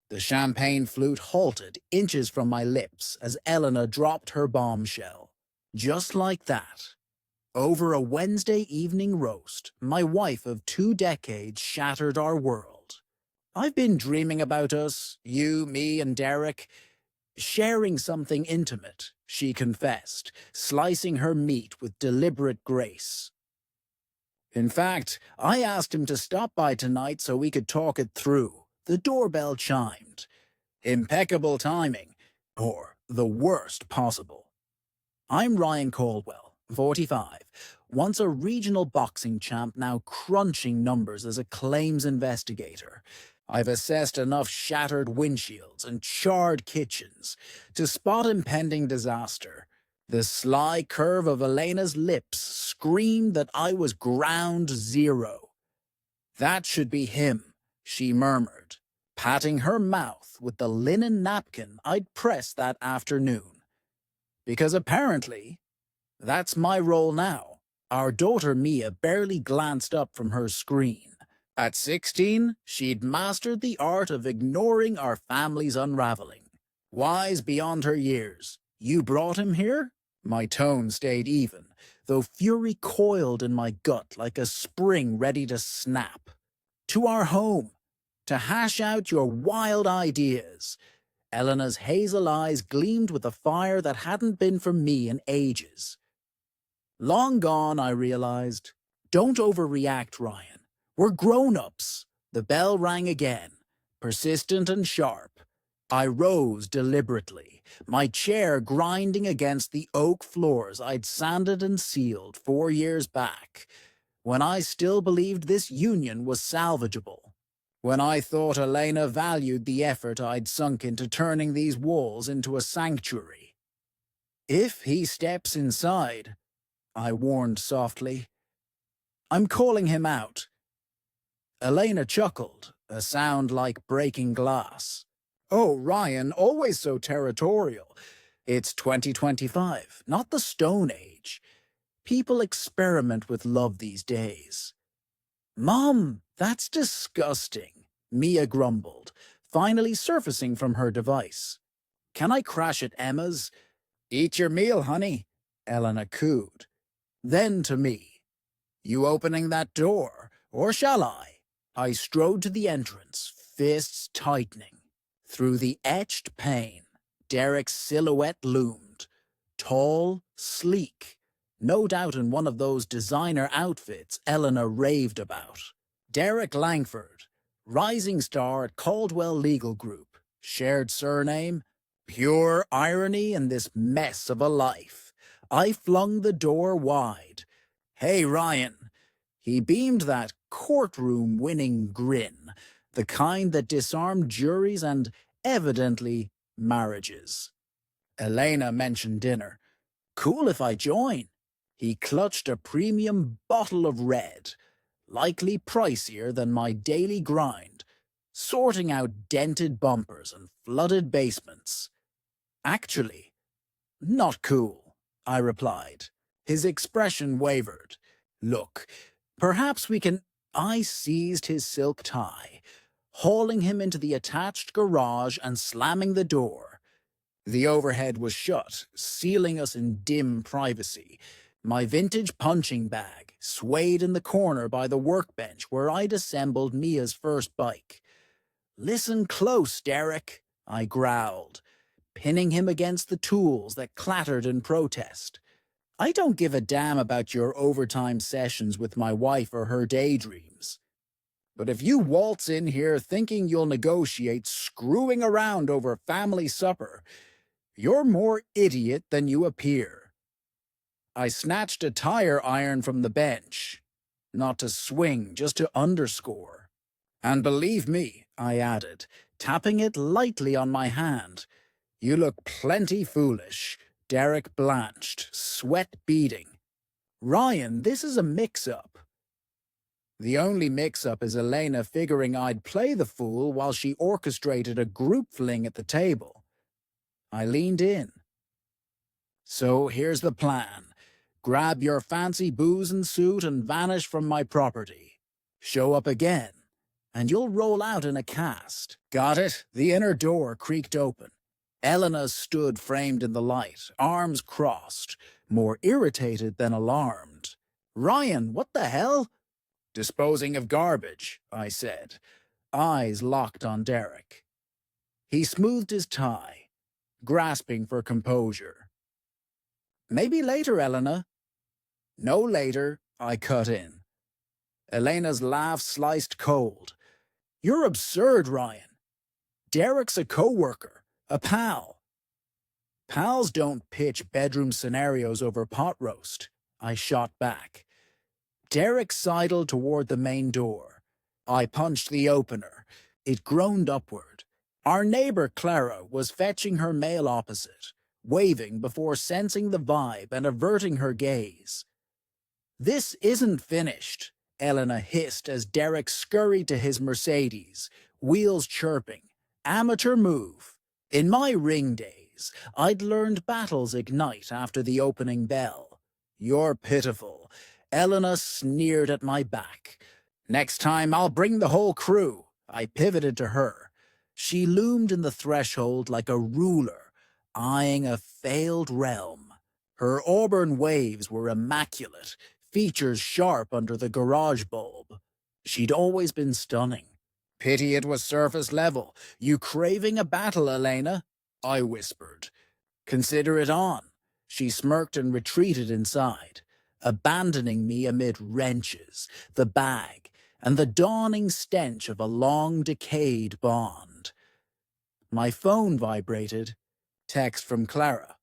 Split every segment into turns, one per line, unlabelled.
The champagne flute halted inches from my lips as Elena dropped her bombshell. Just like that. Over a Wednesday evening roast, my wife of 2 decades shattered our world. I've been dreaming about us, you, me, and Derek, sharing something intimate, she confessed, slicing her meat with deliberate grace. In fact, I asked him to stop by tonight so we could talk it through. The doorbell chimed. Impeccable timing, or the worst possible. I'm Ryan Caldwell, 45, once a regional boxing champ, now crunching numbers as a claims investigator. I've assessed enough shattered windshields and charred kitchens to spot impending disaster. The sly curve of Elena's lips screamed that I was ground zero. That should be him, she murmured, patting her mouth with the linen napkin I'd pressed that afternoon. Because apparently, that's my role now. Our daughter Mia barely glanced up from her screen. At 16, she'd mastered the art of ignoring our family's unraveling. Wise beyond her years. You brought him here? My tone stayed even, though fury coiled in my gut like a spring ready to snap. To our home, to hash out your wild ideas. Elena's hazel eyes gleamed with a fire that hadn't been for me in ages. Long gone, I realized. Don't overreact, Ryan. We're grown-ups. The bell rang again, persistent and sharp. I rose deliberately, my chair grinding against the oak floors I'd sanded and sealed 4 years back, when I still believed this union was salvageable, when I thought Elena valued the effort I'd sunk into turning these walls into a sanctuary. If he steps inside, I warned softly, I'm calling him out. Elena chuckled, a sound like breaking glass. Oh, Ryan, always so territorial. It's 2025, not the Stone Age. People experiment with love these days. Mom, that's disgusting, Mia grumbled, finally surfacing from her device. Can I crash at Emma's? Eat your meal, honey, Elena cooed. Then to me. You opening that door, or shall I? I strode to the entrance, fists tightening. Through the etched pane, Derek's silhouette loomed. Tall, sleek, no doubt in one of those designer outfits Elena raved about. Derek Langford, rising star at Caldwell Legal Group. Shared surname? Pure irony in this mess of a life. I flung the door wide. Hey, Ryan. He beamed that courtroom-winning grin, the kind that disarmed juries and, evidently, marriages. Elena mentioned dinner. Cool if I join. He clutched a premium bottle of red, likely pricier than my daily grind, sorting out dented bumpers and flooded basements. Actually, not cool, I replied. His expression wavered. Look, perhaps we can... I seized his silk tie, hauling him into the attached garage and slamming the door. The overhead was shut, sealing us in dim privacy. My vintage punching bag swayed in the corner by the workbench where I'd assembled Mia's first bike. Listen close, Derek, I growled, pinning him against the tools that clattered in protest. I don't give a damn about your overtime sessions with my wife or her daydreams. But if you waltz in here thinking you'll negotiate screwing around over family supper, you're more idiot than you appear. I snatched a tire iron from the bench. Not to swing, just to underscore. And believe me, I added, tapping it lightly on my hand, you look plenty foolish. Derek blanched, sweat beading. Ryan, this is a mix-up. The only mix-up is Elena figuring I'd play the fool while she orchestrated a group fling at the table. I leaned in. So here's the plan. Grab your fancy booze and suit and vanish from my property. Show up again. and you'll roll out in a cast. Got it? The inner door creaked open. Elena stood framed in the light, arms crossed, more irritated than alarmed. Ryan, what the hell? Disposing of garbage, I said, eyes locked on Derek. He smoothed his tie, grasping for composure. Maybe later, Elena. No later, I cut in. Elena's laugh sliced cold. You're absurd, Ryan. Derek's a coworker, a pal. Pals don't pitch bedroom scenarios over pot roast, I shot back. Derek sidled toward the main door. I punched the opener. It groaned upward. Our neighbor Clara was fetching her male opposite, waving before sensing the vibe and averting her gaze. This isn't finished, Elena hissed as Derek scurried to his Mercedes, wheels chirping. Amateur move. In my ring days, I'd learned battles ignite after the opening bell. You're pitiful. Elena sneered at my back. Next time I'll bring the whole crew. I pivoted to her. She loomed in the threshold like a ruler, eyeing a failed realm. Her auburn waves were immaculate, features sharp under the garage bulb. She'd always been stunning. Pity it was surface level. You craving a battle, Elena? I whispered. Consider it on. She smirked and retreated inside, abandoning me amid wrenches, the bag, and the dawning stench of a long decayed bond. My phone vibrated. Text from Clara.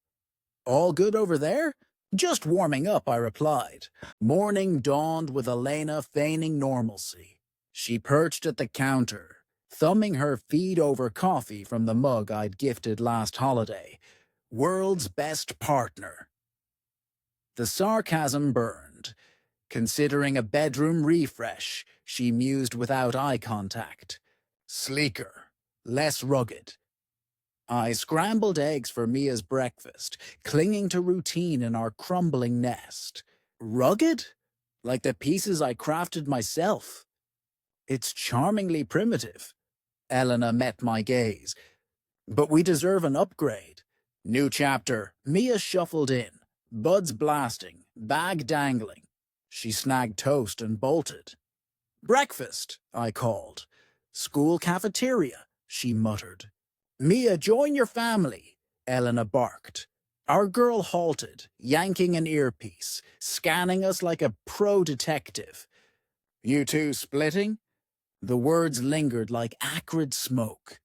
All good over there? Just warming up, I replied. Morning dawned with Elena feigning normalcy. She perched at the counter, thumbing her feed over coffee from the mug I'd gifted last holiday. World's best partner. The sarcasm burned. Considering a bedroom refresh, she mused without eye contact. Sleeker, less rugged. I scrambled eggs for Mia's breakfast, clinging to routine in our crumbling nest. Rugged? Like the pieces I crafted myself. It's charmingly primitive. Elena met my gaze. But we deserve an upgrade. New chapter. Mia shuffled in, buds blasting, bag dangling. She snagged toast and bolted. Breakfast, I called. School cafeteria, she muttered. Mia, join your family, Elena barked. Our girl halted, yanking an earpiece, scanning us like a pro detective. You two splitting? The words lingered like acrid smoke.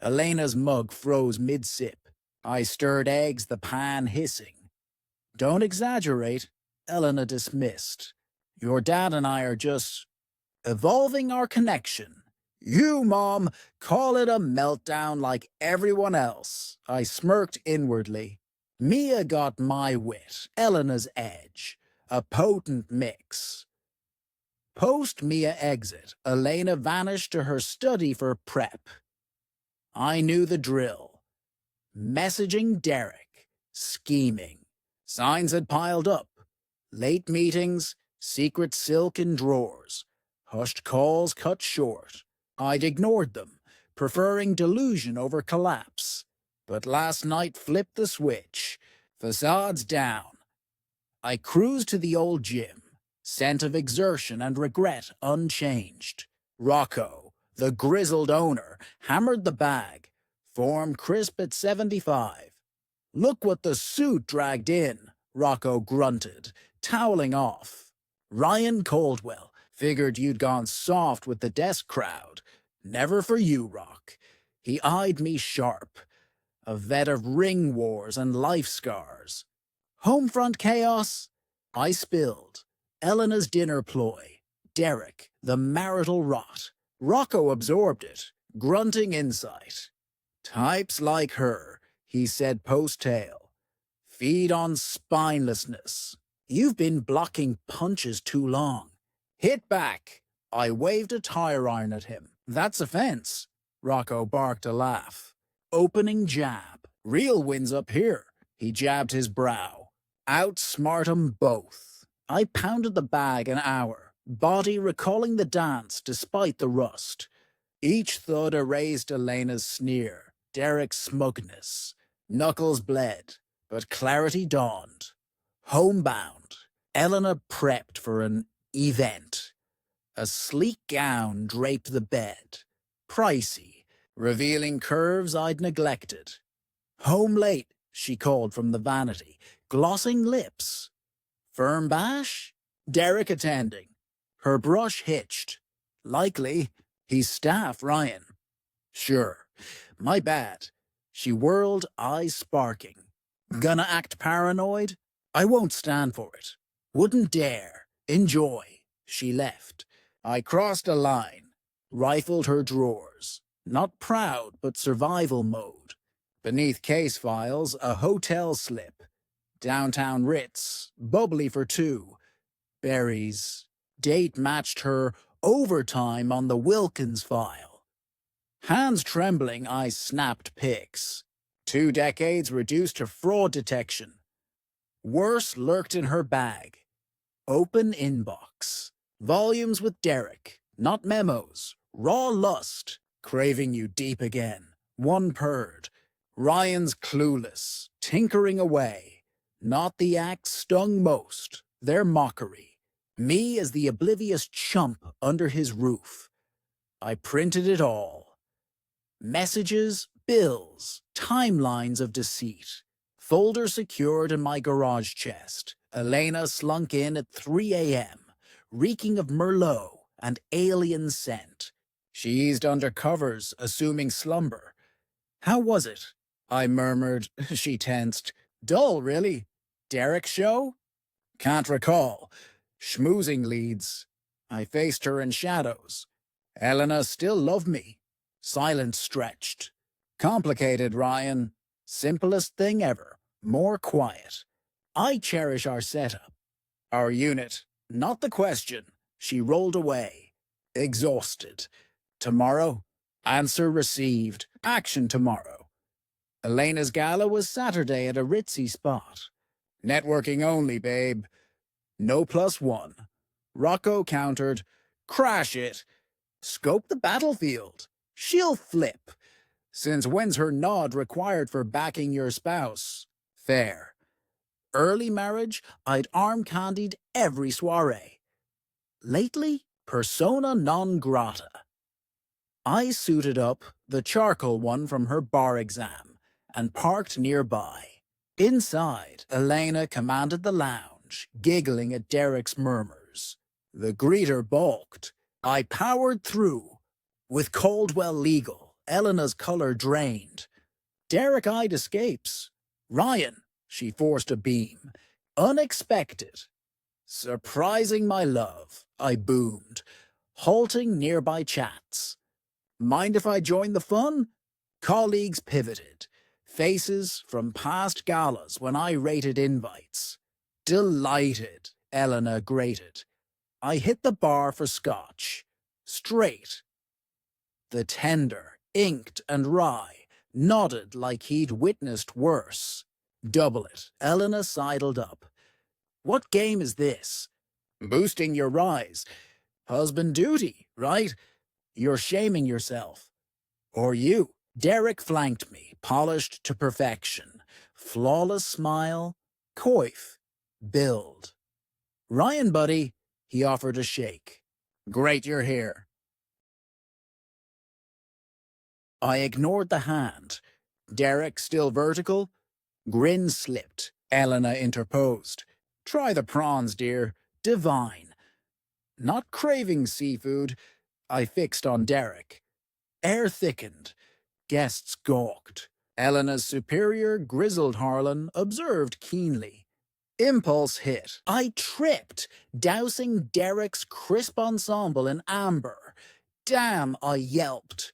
Elena's mug froze mid-sip. I stirred eggs, the pan hissing. Don't exaggerate, Elena dismissed. Your dad and I are just evolving our connection. You, Mom, call it a meltdown like everyone else. I smirked inwardly. Mia got my wit, Elena's edge. A potent mix. Post-Mia exit, Elena vanished to her study for prep. I knew the drill. Messaging Derek. Scheming. Signs had piled up. Late meetings, secret silk in drawers. Hushed calls cut short. I'd ignored them, preferring delusion over collapse. But last night flipped the switch. Facades down. I cruised to the old gym, scent of exertion and regret unchanged. Rocco, the grizzled owner, hammered the bag, form crisp at 75. Look what the suit dragged in, Rocco grunted, toweling off. Ryan Caldwell, figured you'd gone soft with the desk crowd. Never for you, Rock. He eyed me sharp. A vet of ring wars and life scars. Homefront chaos? I spilled. Elena's dinner ploy. Derek, the marital rot. Rocco absorbed it, grunting insight. Types like her, he said post-tale. Feed on spinelessness. You've been blocking punches too long. Hit back. I waved a tire iron at him. That's offense. Rocco barked a laugh. Opening jab. Real wins up here. He jabbed his brow. Outsmart 'em both. I pounded the bag an hour, body recalling the dance despite the rust. Each thud erased Elena's sneer, Derek's smugness. Knuckles bled, but clarity dawned. Homebound, Elena prepped for an event. A sleek gown draped the bed, pricey, revealing curves I'd neglected. Home late, she called from the vanity, glossing lips. Firm bash? Derek attending. Her brush hitched. Likely, he's staff, Ryan. Sure, my bad. She whirled, eyes sparking. Gonna act paranoid? I won't stand for it. Wouldn't dare. Enjoy. She left. I crossed a line, rifled her drawers. Not proud, but survival mode. Beneath case files, a hotel slip. Downtown Ritz, bubbly for two. Berries. Date matched her overtime on the Wilkins file. Hands trembling, I snapped pics. 2 decades reduced to fraud detection. Worse lurked in her bag. Open inbox. Volumes with Derek, not memos. Raw lust, craving you deep again. One purred. Ryan's clueless, tinkering away. Not the act stung most, their mockery. Me as the oblivious chump under his roof. I printed it all. Messages, bills, timelines of deceit. Folder secured in my garage chest. Elena slunk in at 3 a.m., reeking of Merlot and alien scent. She eased under covers, assuming slumber. How was it? I murmured. She tensed. Dull, really? Derek show? Can't recall. Schmoozing leads. I faced her in shadows. Elena still loved me. Silence stretched. Complicated, Ryan. Simplest thing ever. More quiet. I cherish our setup. Our unit. Not the question. She rolled away. Exhausted. Tomorrow? Answer received. Action tomorrow. Elena's gala was Saturday at a ritzy spot. Networking only, babe. No +1. Rocco countered. Crash it. Scope the battlefield. She'll flip. Since when's her nod required for backing your spouse? Fair. Early marriage, I'd arm-candied every soiree. Lately, persona non grata. I suited up, the charcoal one from her bar exam, and parked nearby. Inside, Elena commanded the lounge, giggling at Derek's murmurs. The greeter balked. I powered through. With Caldwell legal, Elena's color drained. Derek eyed escapes. Ryan, she forced a beam. Unexpected. Surprising my love, I boomed, halting nearby chats. Mind if I join the fun? Colleagues pivoted. Faces from past galas when I rated invites. Delighted, Elena grated. I hit the bar for scotch. Straight. The tender, inked and rye, nodded like he'd witnessed worse. Double it, Elena sidled up. What game is this? Boosting your rise. Husband duty, right? You're shaming yourself. Or you. Derek flanked me, polished to perfection. Flawless smile, coif, build. Ryan, buddy, he offered a shake. Great you're here. I ignored the hand. Derek still vertical. Grin slipped. Elena interposed. Try the prawns, dear. Divine. Not craving seafood. I fixed on Derek. Air thickened. Guests gawked. Elena's superior, grizzled Harlan observed keenly. Impulse hit. I tripped, dousing Derek's crisp ensemble in amber. Damn, I yelped.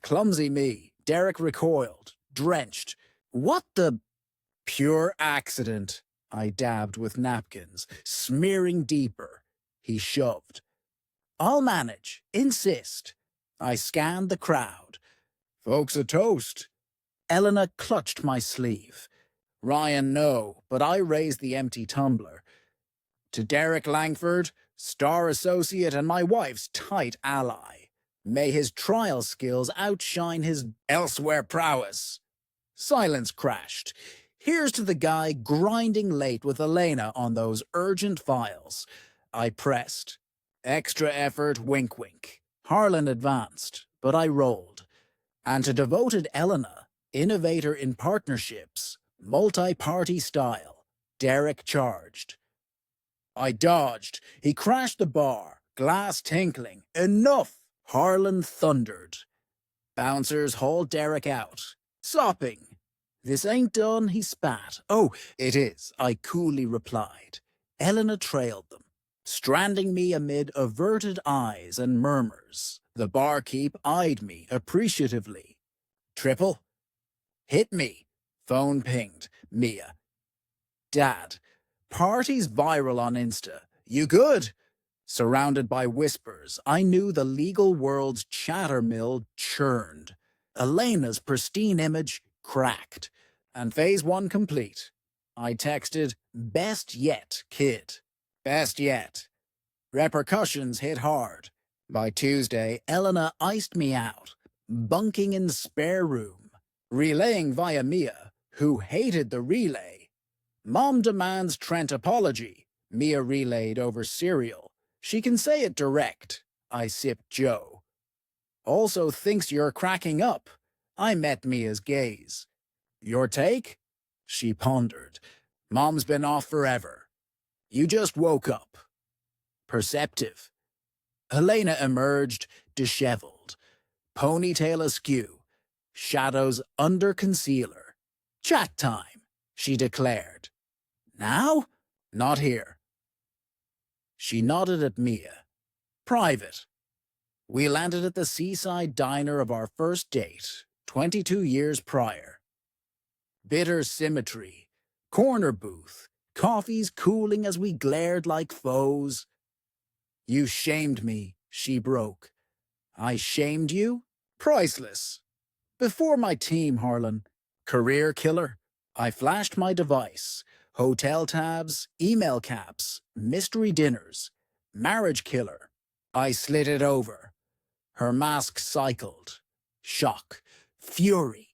Clumsy me. Derek recoiled, drenched. What the... Pure accident. I dabbed with napkins, smearing deeper. He shoved. I'll manage. Insist. I scanned the crowd. Folks a toast. Elena clutched my sleeve. Ryan, no, but I raised the empty tumbler. To Derek Langford, star associate and my wife's tight ally. May his trial skills outshine his elsewhere prowess. Silence crashed. Here's to the guy grinding late with Elena on those urgent files. I pressed. Extra effort, wink wink. Harlan advanced, but I rolled. And to devoted Elena, innovator in partnerships, multi-party style, Derek charged. I dodged. He crashed the bar, glass tinkling. Enough! Harlan thundered. Bouncers hauled Derek out. Sopping. This ain't done, he spat. Oh, it is, I coolly replied. Elena trailed them, stranding me amid averted eyes and murmurs. The barkeep eyed me appreciatively. Triple? Hit me. Phone pinged. Mia. Dad. Party's viral on Insta. You good? Surrounded by whispers, I knew the legal world's chatter mill churned. Elena's pristine image cracked. And phase one complete. I texted, best yet, kid. Best yet. Repercussions hit hard. By Tuesday, Elena iced me out, bunking in the spare room, relaying via Mia, who hated the relay. Mom demands Trent apology, Mia relayed over cereal. She can say it direct, I sipped Joe. Also thinks you're cracking up. I met Mia's gaze. Your take? She pondered. Mom's been off forever. You just woke up. Perceptive. Helena emerged, disheveled. Ponytail askew. Shadows under concealer. Chat time, she declared. Now? Not here. She nodded at Mia. Private. We landed at the seaside diner of our first date, 22 years prior. Bitter symmetry. Corner booth. Coffees cooling as we glared like foes. You shamed me, she broke. I shamed you? Priceless. Before my team, Harlan. Career killer. I flashed my device. Hotel tabs, email caps, mystery dinners. Marriage killer. I slid it over. Her mask cycled. Shock. Fury.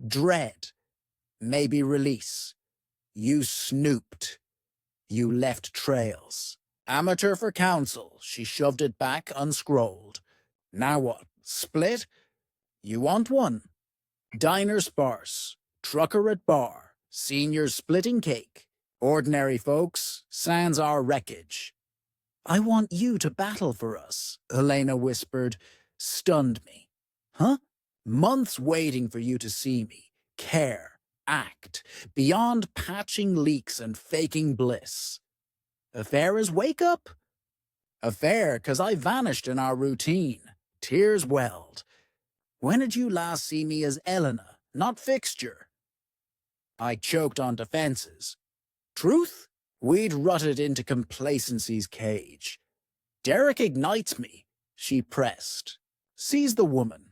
Dread. Maybe release. You snooped. You left trails. Amateur for counsel, she shoved it back unscrolled. Now what? Split? You want one? Diner sparse. Trucker at bar. Seniors splitting cake. Ordinary folks, sans our wreckage. I want you to battle for us, Helena whispered. Stunned me. Huh? Months waiting for you to see me. Care. Act. Beyond patching leaks and faking bliss. Affair is wake up? Affair, 'cause I vanished in our routine. Tears welled. When did you last see me as Elena, not fixture? I choked on defenses. Truth? We'd rutted into complacency's cage. Derek ignites me, she pressed. Seize the woman.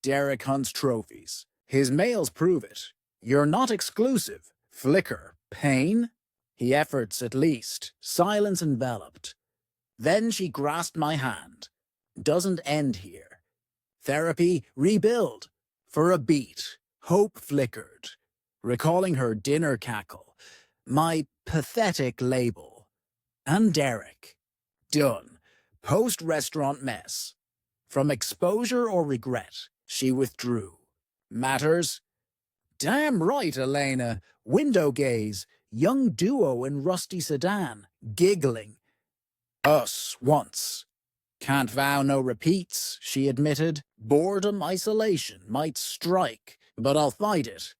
Derek hunts trophies. His mails prove it. You're not exclusive. Flicker. Pain? He efforts at least. Silence enveloped. Then she grasped my hand. Doesn't end here. Therapy, rebuild. For a beat. Hope flickered. Recalling her dinner cackle. My pathetic label. And Derek. Done. Post-restaurant mess. From exposure or regret, she withdrew. Matters? Damn right, Elena. Window gaze. Young duo in rusty sedan. Giggling. Us, once. Can't vow no repeats, she admitted. Boredom, isolation might strike, but I'll fight it.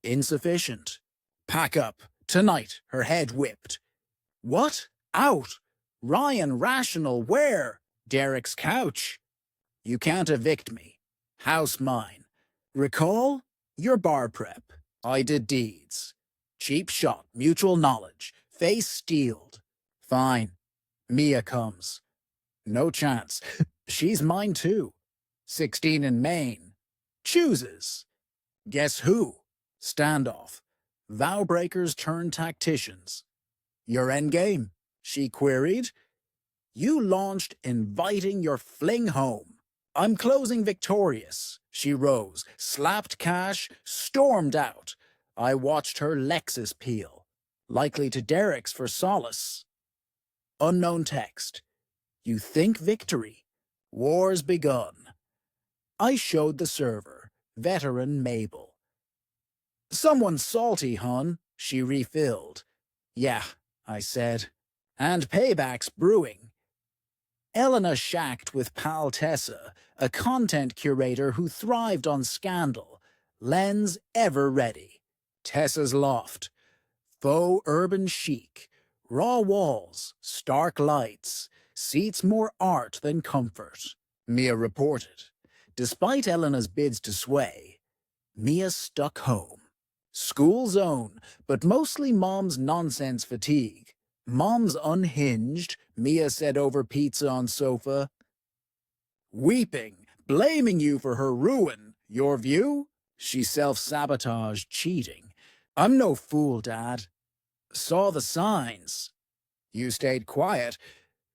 Insufficient. Pack up. Tonight, her head whipped. What? Out. Ryan, rational, where? Derek's couch. You can't evict me. House mine. Recall? Your bar prep. I did deeds. Cheap shot, mutual knowledge. Face steeled. Fine. Mia comes. No chance. She's mine too. 16 in Maine. Chooses. Guess who? Standoff. Vow breakers turn tacticians. Your endgame? She queried. You launched inviting your fling home. I'm closing victorious. She rose, slapped cash, stormed out. I watched her Lexus peel, likely to Derek's for solace. Unknown text. You think victory. War's begun. I showed the server, veteran Mabel. Someone's salty, hon, she refilled. Yeah, I said. And payback's brewing. Elena shacked with pal Tessa, a content curator who thrived on scandal. Lens ever ready. Tessa's loft. Faux urban chic. Raw walls, stark lights. Seats more art than comfort. Mia reported. Despite Elena's bids to sway, Mia stuck home. School zone, but mostly Mom's nonsense fatigue. Mom's unhinged, Mia said over pizza on sofa. Weeping, blaming you for her ruin. Your view? She self-sabotaged, cheating. I'm no fool, Dad. Saw the signs. You stayed quiet.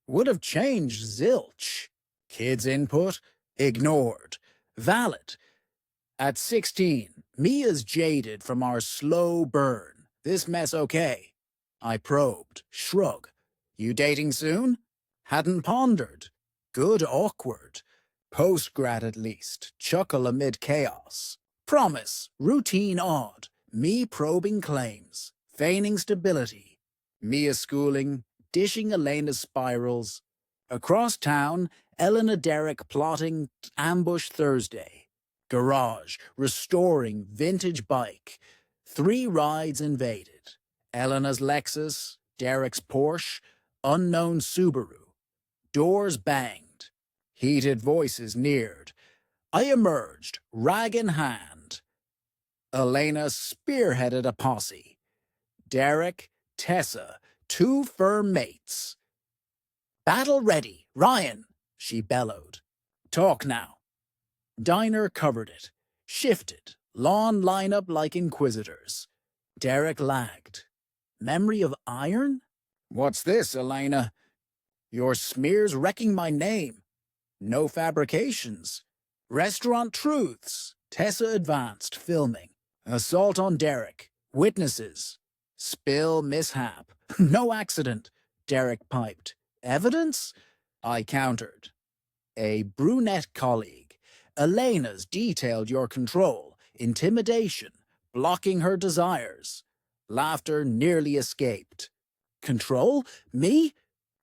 Would have changed zilch. Kids' input? Ignored. Valid. At 16, Mia's jaded from our slow burn. This mess okay? I probed. Shrug. You dating soon? Hadn't pondered. Good awkward. Post-grad at least. Chuckle amid chaos. Promise. Routine odd. Me probing claims. Feigning stability. Mia schooling. Dishing Elena's spirals. Across town, Elena Derek plotting ambush Thursday. Garage, restoring vintage bike. 3 rides invaded. Elena's Lexus, Derek's Porsche, unknown Subaru. Doors banged. Heated voices neared. I emerged, rag in hand. Elena spearheaded a posse. Derek, Tessa, 2 firm mates. Battle ready, Ryan, she bellowed. Talk now. Diner covered it. Shifted. Lawn lineup like inquisitors. Derek lagged. Memory of iron? What's this, Elena? Your smear's wrecking my name. No fabrications. Restaurant truths. Tessa advanced, filming. Assault on Derek. Witnesses. Spill mishap. No accident. Derek piped. Evidence? I countered. A brunette colleague. Elena's detailed your control, intimidation, blocking her desires. Laughter nearly escaped. Control? Me?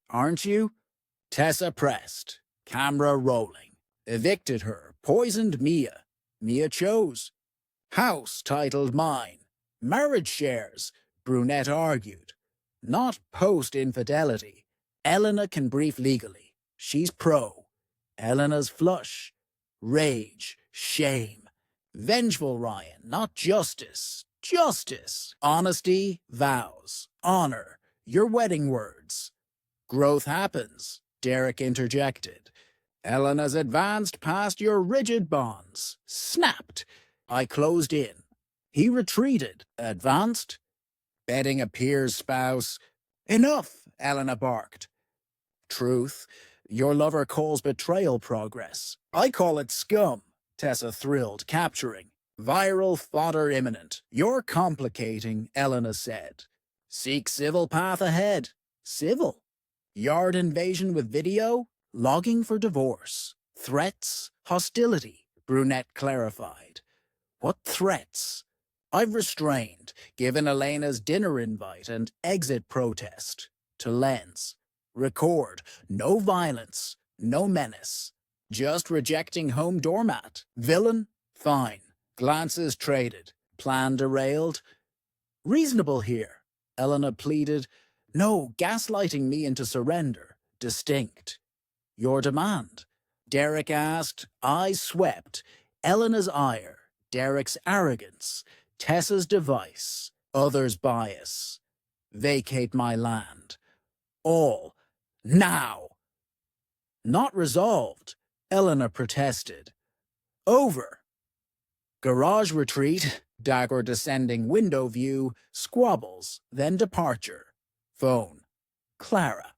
Aren't you? Tessa pressed. Camera rolling. Evicted her, poisoned Mia. Mia chose. House titled mine. Marriage shares, brunette argued. Not post-infidelity. Elena can brief legally. She's pro. Elena's flush. Rage, shame. Vengeful Ryan, not justice. Justice. Honesty, vows. Honor. Your wedding words. Growth happens, Derek interjected. Elena's advanced past your rigid bonds. Snapped. I closed in. He retreated. Advanced. Bedding a peer's spouse. Enough, Elena barked. Truth. Your lover calls betrayal progress. I call it scum, Tessa thrilled, capturing. Viral fodder imminent. You're complicating, Elena said. Seek civil path ahead. Civil? Yard invasion with video? Logging for divorce. Threats? Hostility, brunette clarified. What threats? I've restrained, given Elena's dinner invite and exit protest. To Lens. Record. No violence. No menace. Just rejecting home doormat. Villain? Fine. Glances traded. Plan derailed. Reasonable here, Elena pleaded. No gaslighting me into surrender. Distinct. Your demand. Derek asked. I swept. Elena's ire. Derek's arrogance. Tessa's device. Others' bias. Vacate my land. All. Now. Not resolved, Elena protested. Over. Garage retreat, dagger descending window view, squabbles, then departure. Phone. Clara.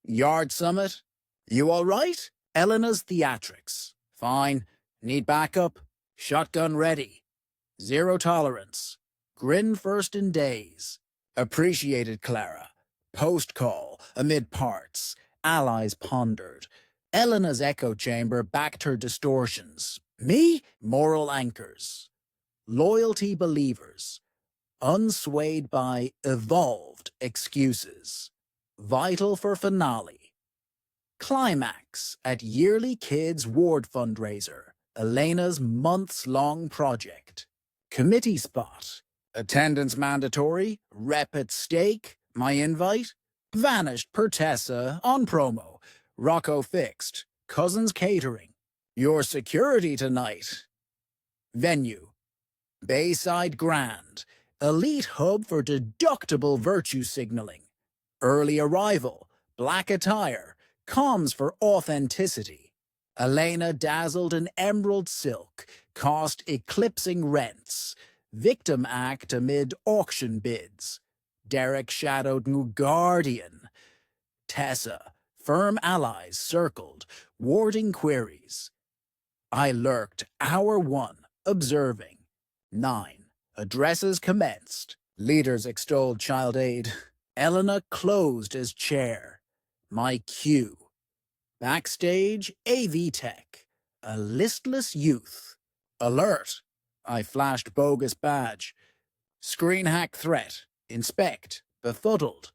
Yard summit. You all right? Elena's theatrics. Fine. Need backup? Shotgun ready. Zero tolerance. Grin first in days. Appreciated, Clara. Post-call, amid parts. Allies pondered. Elena's echo chamber backed her distortions. Me? Moral anchors. Loyalty believers. Unswayed by evolved excuses. Vital for finale. Climax at yearly kids ward fundraiser. Elena's months-long project. Committee spot. Attendance mandatory. Rep at stake. My invite. Vanished per Tessa on promo. Rocco fixed. Cousins catering. Your security tonight. Venue. Bayside Grand. Elite hub for deductible virtue signaling. Early arrival. Black attire. Comms for authenticity. Elena dazzled in emerald silk, cost eclipsing rents. Victim act amid auction bids. Derek shadowed new guardian. Tessa, firm allies circled, warding queries. I lurked, hour one, observing. 9. Addresses commenced. Leaders extolled child aid. Elena closed as chair. My cue. Backstage, AV tech. A listless youth. Alert. I flashed bogus badge. Screen hack threat. Inspect. Befuddled.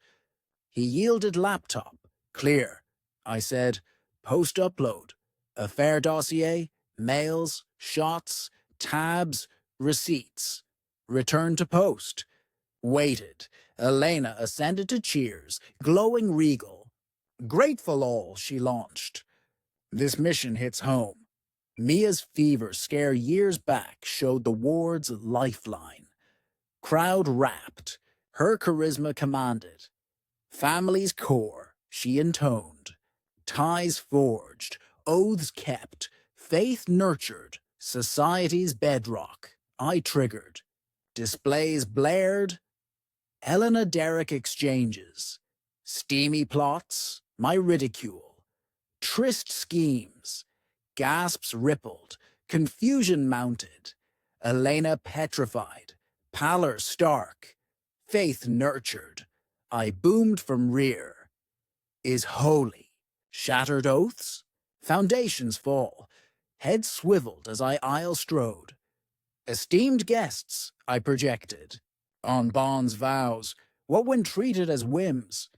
He yielded laptop. Clear. I said, post-upload. Affair dossier, mails, shots, tabs, receipts. Return to post. Waited. Elena ascended to cheers, glowing regal. Grateful all, she launched. This mission hits home. Mia's fever scare years back showed the ward's lifeline. Crowd rapt. Her charisma commanded. Family's core, she intoned. Ties forged, oaths kept, faith nurtured, society's bedrock. I triggered. Displays blared. Elena Derrick exchanges. Steamy plots, my ridicule. Tryst schemes. Gasps rippled, confusion mounted. Elena petrified, pallor stark. Faith nurtured. I boomed from rear. Is holy. Shattered oaths? Foundations fall. Head swiveled as I aisle strode. Esteemed guests, I projected. On Bond's vows, what when treated as whims?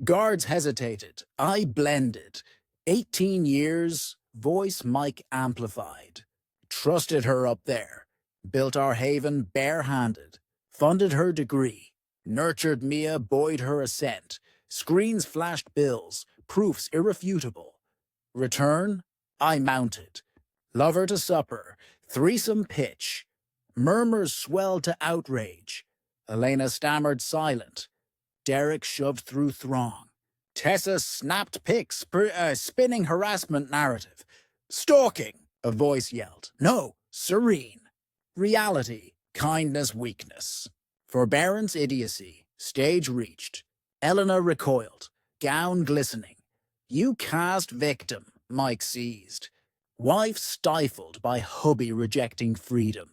Guards hesitated. I blended. 18 years, voice mic amplified. Trusted her up there. Built our haven bare-handed. Funded her degree. Nurtured Mia, buoyed her ascent. Screens flashed bills, proofs irrefutable. Return? I mounted. Lover to supper. Threesome pitch. Murmurs swelled to outrage. Elena stammered silent. Derek shoved through throng. Tessa snapped pics, spinning harassment narrative. Stalking, a voice yelled. No, serene. Reality, kindness, weakness. Forbearance, idiocy. Stage reached. Elena recoiled, gown glistening. You cast victim, Mike seized. Wife stifled by hubby rejecting freedom.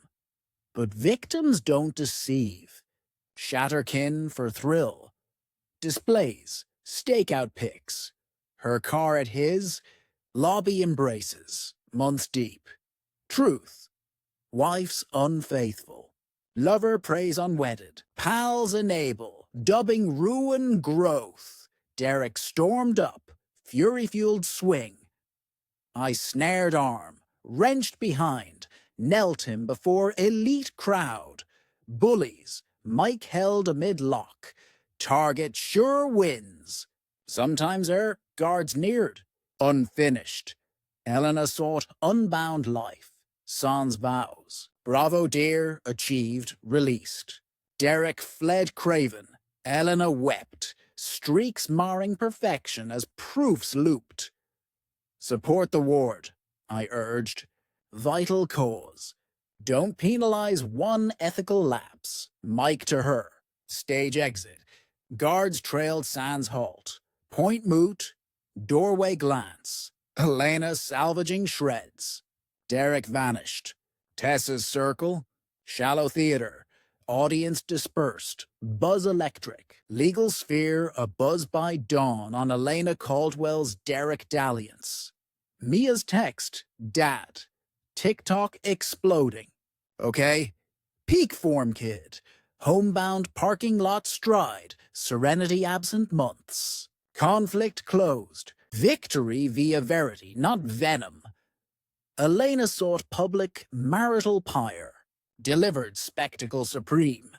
But victims don't deceive. Shatterkin for thrill. Displays, stakeout pics. Her car at his, lobby embraces, months deep. Truth. Wife's unfaithful. Lover prays unwedded. Pals enable, dubbing ruin growth. Derek stormed up, fury-fueled swing. I snared arm, wrenched behind, knelt him before elite crowd. Bullies, Mike held amid lock. Target sure wins. Sometimes guards neared. Unfinished. Elena sought unbound life. Sans vows. Bravo dear, achieved, released. Derek fled craven. Elena wept. Streaks marring perfection as proofs looped. Support the ward, I urged. Vital cause. Don't penalize one ethical lapse. Mike to her. Stage exit. Guards trailed sans halt. Point moot. Doorway glance. Elena salvaging shreds. Derek vanished. Tessa's circle? Shallow theater. Audience dispersed. Buzz electric. Legal sphere abuzz by dawn on Elena Caldwell's Derek dalliance. Mia's text, Dad. TikTok exploding. Okay? Peak form kid. Homebound parking lot stride. Serenity absent months. Conflict closed. Victory via verity, not venom. Elena sought public marital pyre. Delivered spectacle supreme.